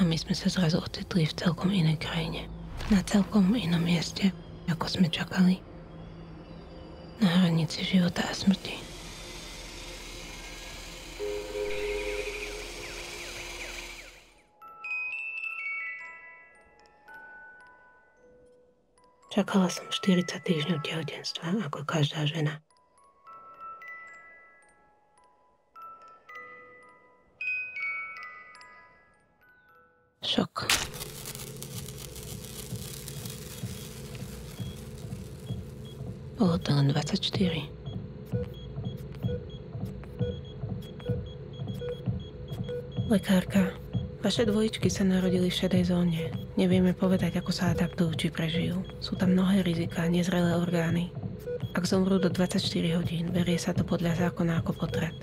my sme sa zrazu ocitli v celkom inej krajine. Na celkom inom mieste, ako sme čakali. Na hranici života a smrti. Čakala som 40 týždňov tehotenstva, ako každá žena. Šok. Bolo to len 24. Lekárka, vaše dvojičky sa narodili v šedej zóne. Nevieme povedať, ako sa adaptujú, či prežijú. Sú tam mnohé riziká, nezrelé orgány. Ak zomrú do 24 hodín, berie sa to podľa zákona ako potrat.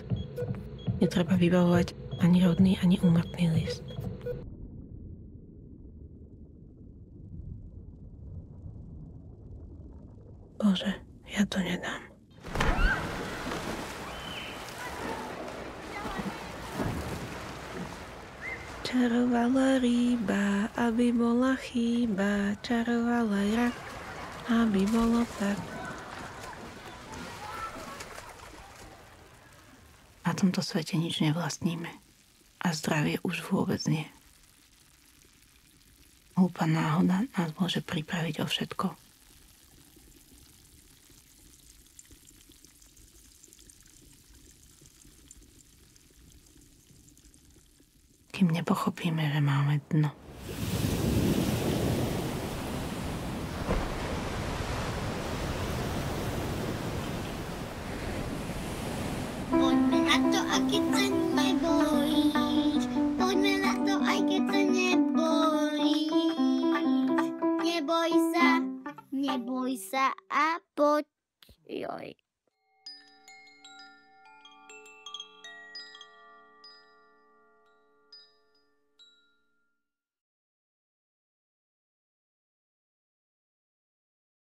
Netreba vybavovať ani rodný, ani úmrtný list. Bože, ja to nedám. Čarovala ryba, aby bola chyba. Čarovala rak, aby bolo tak. Na tomto svete nič nevlastníme. A zdravie už vôbec nie. Hlúpa náhoda nás môže pripraviť o všetko. Kým nepochopíme, že máme dno. Poďme na to, aj keď sa nebojíš. Poďme na to, aj keď sa nebojíš. Neboj sa a poď. Joj.